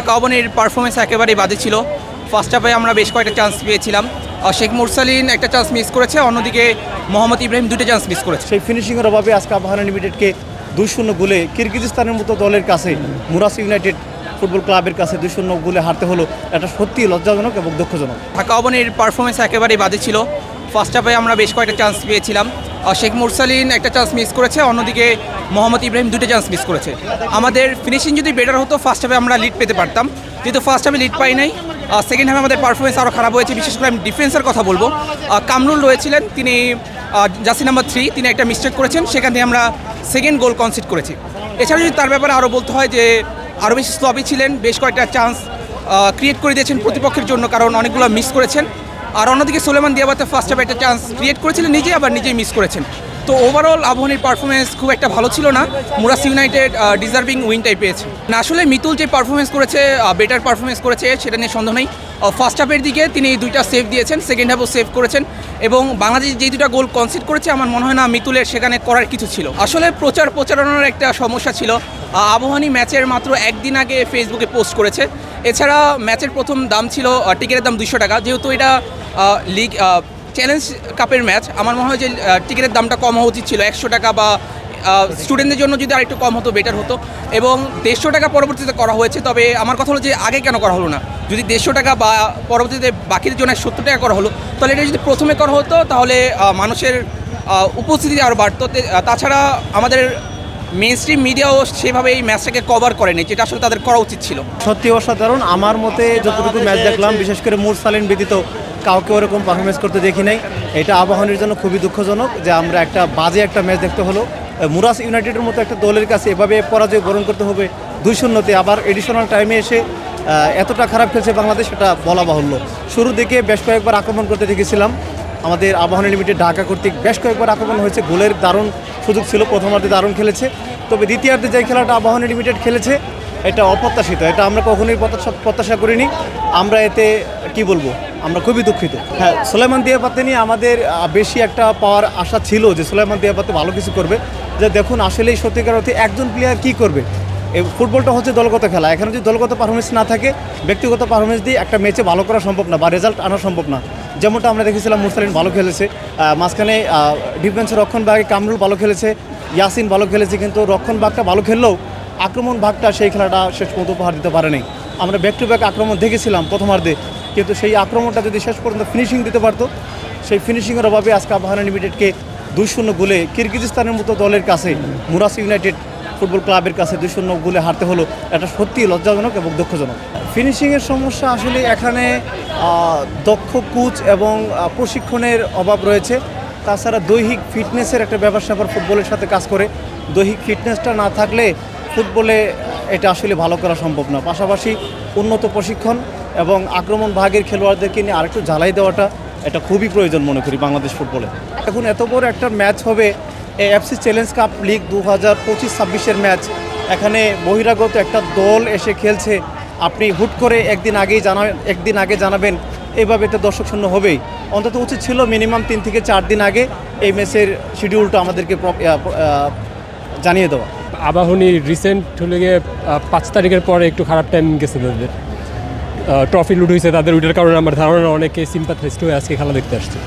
Dhaka অবনীর performance একেবারেই বাজে ছিল। ফার্স্ট হাফে আমরা বেশ কয়েকটা চান্স পেয়েছিলাম। শেখ মুরসালিন একটা চান্স মিস করেছে, অন্যদিকে মোহাম্মদ ইব্রাহিম দুটো চান্স মিস করেছে। সেই ফিনিশিংয়ের অভাবে আজকে আবাহনী লিমিটেডকে 2-0 গোলে কিরগিজস্তানের মতো দলের কাছে মুরাস ইউনাইটেড ফুটবল ক্লাবের কাছে 2-0 গোলে হারতে হলো। এটা সত্যিই লজ্জাজনক এবং দুঃখজনক। ঢাকা অবনীর পারফরমেন্স একেবারেই বাজে ছিল। ফার্স্ট হাফে আমরা বেশ কয়েকটা চান্স পেয়েছিলাম। শেখ মুরসালিন একটা চান্স মিস করেছে, অন্যদিকে মোহাম্মদ ইব্রাহিম দুটো চান্স মিস করেছে। আমাদের ফিনিশিং যদি বেটার হতো ফার্স্ট হাফে আমরা লিড পেতে পারতাম, যেহেতু ফার্স্ট হাফে লিড পাই নাই। সেকেন্ড হাফে আমাদের পারফরমেন্স আরও খারাপ হয়েছে। বিশেষ করে আমি ডিফেন্সের কথা বলবো। কামরুল রয়েছিলেন, তিনি জার্সি নাম্বার 3, তিনি একটা মিস্টেক করেছেন, সেখান থেকে আমরা সেকেন্ড গোল কনসিড করেছি। এছাড়া যদি তার ব্যাপারে আরও বলতে হয় যে আরও বেশি স্লপি ছিলেন, বেশ কয়েকটা চান্স ক্রিয়েট করে দিয়েছেন প্রতিপক্ষের জন্য, কারণ অনেকগুলো মিস করেছেন। আর অন্যদিকে সুলেমান দিয়াবাতে ফার্স্ট হাফে একটা চান্স ক্রিয়েট করেছিলেন নিজে, আবার নিজেই মিস করেছেন। তো ওভারঅল আবাহনীর পারফরমেন্স খুব একটা ভালো ছিল না। মুরাস ইউনাইটেড ডিজার্ভিং উইনটাই পেয়েছে। না, আসলে মিতুল যে পারফরমেন্স করেছে, বেটার পারফরমেন্স করেছে, সেটা নিয়ে সন্দেহ নেই। ফার্স্ট হাফের দিকে তিনি দুইটা সেভ দিয়েছেন, সেকেন্ড হাফও সেভ করেছেন, এবং বাংলাদেশ যে দুটা গোল কনসিড করেছে আমার মনে হয় না মিতুলের সেখানে করার কিছু ছিল। আসলে প্রচারণার একটা সমস্যা ছিল। আবাহনী ম্যাচের মাত্র একদিন আগে ফেসবুকে পোস্ট করেছে। এছাড়া ম্যাচের প্রথম দাম ছিল টিকিটের দাম 200 টাকা। যেহেতু এটা লিগ চ্যালেঞ্জ কাপের ম্যাচ, আমার মনে হয় যে টিকিটের দামটা কম হওয়া উচিত ছিল 100 টাকা, বা স্টুডেন্টদের জন্য যদি আরেকটু কম হতো বেটার হতো। এবং 150 টাকা পরবর্তীতে করা হয়েছে। তবে আমার কথা হলো যে আগে কেন করা হলো না? যদি 150 টাকা বা পরবর্তীতে বাকিদের জন্য 70 টাকা করা হলো, তাহলে এটা যদি প্রথমে করা হতো তাহলে মানুষের উপস্থিতি আরও বাড়তো। তাছাড়া আমাদের মেইন স্ট্রিম মিডিয়াও সেভাবে এই ম্যাচটাকে কভার করেনি, যেটা আসলে তাদের করা উচিত ছিল। সত্যি অসাধারণ। আমার মতে যতটুকু ম্যাচ দেখলাম, বিশেষ করে মুরসালিন ব্যতীত কাউকে ওরকম পারফরমেন্স করতে দেখি নাই। এটা আবাহনীর জন্য খুবই দুঃখজনক যে আমরা একটা বাজে একটা ম্যাচ দেখতে হলো। মুরাস ইউনাইটেডের মতো একটা দলের কাছে এভাবে পরাজয় বরণ করতে হবে 2-0-তে, আবার এডিশনাল টাইমে এসে এতটা খারাপ খেলছে বাংলাদেশ, সেটা বলা বাহুল্য। শুরুর দিকে বেশ কয়েকবার আক্রমণ করতে দেখেছিলাম আমাদের আবাহনী লিমিটেড ঢাকা কর্তৃক, বেশ কয়েকবার আক্রমণ হয়েছে, গোলের দারুণ সুযোগ ছিল, প্রথমার্ধে দারুণ খেলেছে। তবে দ্বিতীয়ার্ধে যে খেলাটা আবাহনী লিমিটেড খেলেছে এটা অপ্রত্যাশিত, এটা আমরা কখনোই প্রত্যাশা করিনি। আমরা এতে কি বলবো, আমরা খুবই দুঃখিত। হ্যাঁ, সুলেমান দিয়াবাতে নিয়ে আমাদের বেশি একটা পাওয়ার আশা ছিল যে সুলেমান দিয়াবাতে ভালো কিছু করবে। যে দেখুন আসলেই সত্যিকার অর্থে একজন প্লেয়ার কি করবে? এই ফুটবলটা হচ্ছে দলগত খেলা। এখানে যদি দলগত পারফরমেন্স না থাকে, ব্যক্তিগত পারফরমেন্স দিয়ে একটা ম্যাচে ভালো করা সম্ভব না বা রেজাল্ট আনা সম্ভব না। যেমনটা আমরা দেখেছিলাম মুরসালিন ভালো খেলেছে, মাঝখানে ডিফেন্সের রক্ষণ ভাগে কামরুল ভালো খেলেছে, ইয়াসিন ভালো খেলেছে, কিন্তু রক্ষণ ভাগটা ভালো খেললেও আক্রমণ ভাগটা সেই খেলাটা শেষ পর্যন্ত উপহার দিতে পারেনি। আমরা ব্যাক টু ব্যাক আক্রমণ দেখেছিলাম প্রথমার্ধে, কিন্তু সেই আক্রমণটা যদি শেষ পর্যন্ত ফিনিশিং দিতে পারতো, সেই ফিনিশিংয়ের অভাবে আজকে আবাহনী লিমিটেডকে 2-0 গোলে কিরগিজস্তানের মতো দলের কাছে মুরাস ইউনাইটেড ফুটবল ক্লাবের কাছে 2-0 গোলে হারতে হলো। এটা সত্যিই লজ্জাজনক এবং দুঃখজনক। ফিনিশিংয়ের সমস্যা আসলে এখানে দক্ষ কোচ এবং প্রশিক্ষণের অভাব রয়েছে। তাছাড়া দৈহিক ফিটনেসের একটা ব্যাপার স্যাপার ফুটবলের সাথে কাজ করে। দৈহিক ফিটনেসটা না থাকলে ফুটবলে এটা আসলে ভালো করা সম্ভব না। পাশাপাশি উন্নত প্রশিক্ষণ এবং আক্রমণ ভাগের খেলোয়াড়দেরকে নিয়ে আরেকটু জ্বালাই দেওয়াটা এটা খুবই প্রয়োজন মনে করি বাংলাদেশ ফুটবলে। এখন এত বড় একটা ম্যাচ হবে, এএফসি চ্যালেঞ্জ কাপ লিগ 2025-26-এর ম্যাচ। এখানে বহিরাগত একটা দল এসে খেলছে, আপনি হুট করে একদিন আগে জানাবেন, এইভাবে তো দর্শক শূন্য হবেই। অন্তত উচিত ছিল মিনিমাম 3 থেকে 4 দিন আগে এই ম্যাচের শিডিউলটা আমাদেরকে জানিয়ে দেওয়া। আবাহনী রিসেন্ট হলে গিয়ে 5 তারিখের পরে একটু খারাপ টাইম গেছে তাদের। ট্রফি লুট হয়েছে তাদের, ওইটার কারণে আমার ধারণা অনেকে সিম্পাথাইজড হয়ে আজকে খেলা দেখতে আসছে।